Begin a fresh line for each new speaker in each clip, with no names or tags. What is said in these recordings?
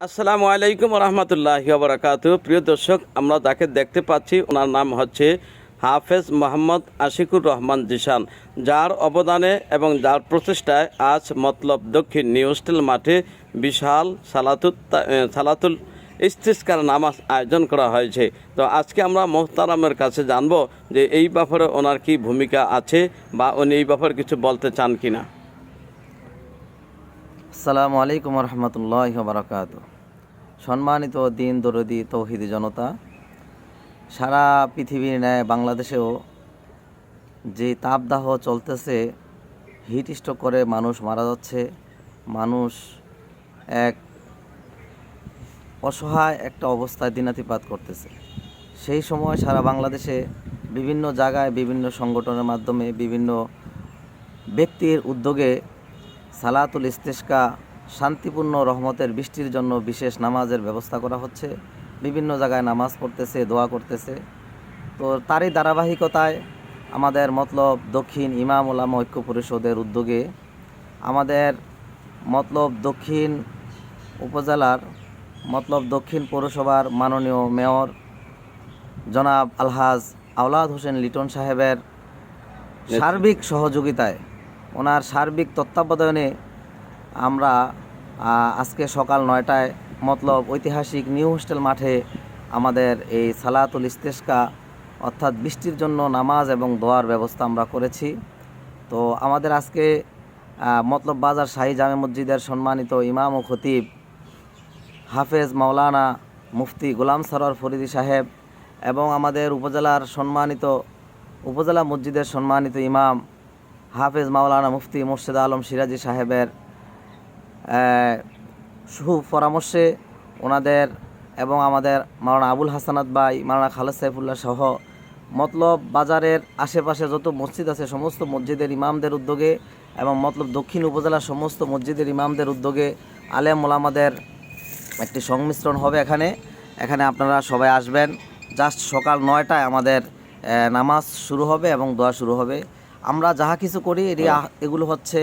আসসালামু আলাইকুম রহমতুল্লাহি বারাকাতু। প্রিয় দর্শক, আমরা যাকে দেখতে পাচ্ছি ওনার নাম হচ্ছে হাফেজ মোহাম্মদ আশিকুর রহমান জিশান, যার অবদানে এবং যার প্রচেষ্টায় আজ মতলব দক্ষিণ নিউ হোস্টেল মাঠে বিশাল সালাতুল ইস্তিসকার নামাজ আয়োজন করা হয়েছে। তো আজকে আমরা মোহতারামের কাছে জানবো যে এই ব্যাপারে ওনার কি ভূমিকা আছে বা উনি এই ব্যাপারে কিছু বলতে চান কিনা।
আসসালামু আলাইকুম রহমতুল্লাহ বারাকাত। সম্মানিত দিন দরদি তৌহিদি জনতা, সারা পৃথিবীর ন্যায় বাংলাদেশেও যে তাপদাহ চলতেছে, হিট স্ট্রোক করে মানুষ মারা যাচ্ছে, মানুষ এক অসহায় একটা অবস্থায় দিনাতিপাত করতেছে। সেই সময় সারা বাংলাদেশে বিভিন্ন জায়গায় বিভিন্ন সংগঠনের মাধ্যমে বিভিন্ন ব্যক্তির উদ্যোগে সালাতুল ইস্তিসকা শান্তিপূর্ণ রহমতের বৃষ্টির জন্য বিশেষ নামাজের ব্যবস্থা করা হচ্ছে। বিভিন্ন জায়গায় নামাজ পড়তেছে, দোয়া করতেছে। তো তারই ধারাবাহিকতায় আমাদের মতলব দক্ষিণ ইমাম উলামা ঐক্য পরিষদের উদ্যোগে আমাদের মতলব দক্ষিণ উপজেলার মতলব দক্ষিণ পৌরসভার মাননীয় মেয়র জনাব আলহাজ আওলাদ হোসেন লিটন সাহেবের সার্বিক সহযোগিতায়, ওনার সার্বিক তত্ত্বাবধানে আমরা আজকে সকাল 9টায় মতলব ঐতিহাসিক নিউ হোস্টেল মাঠে আমাদের এই সালাতুল ইস্তিসকা অর্থাৎ বৃষ্টির জন্য নামাজ এবং দোয়ার ব্যবস্থা আমরা করেছি। তো আমাদের আজকে মতলব বাজার শাহী জামে মসজিদের সম্মানিত ইমাম ও খতিব হাফেজ মাওলানা মুফতি গোলাম সরোয়ার ফরিদি সাহেব এবং আমাদের উপজেলা মসজিদের সম্মানিত ইমাম হাফেজ মাওলানা মুফতি মোর্শেদ আলম সিরাজি সাহেবের সুপরামর্শে ওনাদের এবং আমাদের মাওলানা আবুল হাসানাত ভাই, মাওলানা খালেদ সাইফুল্লাহ সহ মতলব বাজারের আশেপাশে যত মসজিদ আছে সমস্ত মসজিদের ইমামদের উদ্যোগে এবং মতলব দক্ষিণ উপজেলার সমস্ত মসজিদের ইমামদের উদ্যোগে আলেম ওলামাদের একটি সংমিশ্রণ হবে। এখানে আপনারা সবাই আসবেন। জাস্ট সকাল 9টায় আমাদের নামাজ শুরু হবে এবং দোয়া শুরু হবে। আমরা যাহা কিছু করি এগুলো হচ্ছে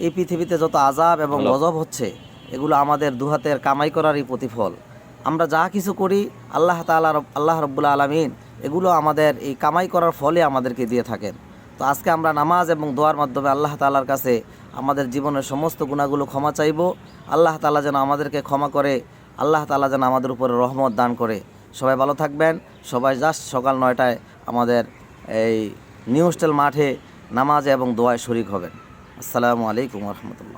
এই পৃথিবীতে যত আযাব এবং গজব হচ্ছে এগুলো আমাদের দুহাতের কামাই করারই প্রতিফল। আমরা যাহা কিছু করি আল্লাহ রব্বুল আলামিন এগুলো আমাদের এই কামাই করার ফলে আমাদেরকে দিয়ে থাকেন। তো আজকে আমরা নামাজ এবং দোয়ার মাধ্যমে আল্লাহ তাআলার কাছে আমাদের জীবনের সমস্ত গুনাহগুলো ক্ষমা চাইব। আল্লাহ তাআলা যেন আমাদেরকে ক্ষমা করে, আল্লাহ তাআলা যেন আমাদের উপরে রহমত দান করে। সবাই ভালো থাকবেন। সবাই জাস্ট সকাল 9টায় আমাদের এই নিউ হোস্টেল মাঠে নামাজে এবং দোয়ায় শরীক হবেন। আসসালামু আলাইকুম রহমতুল্লাহ।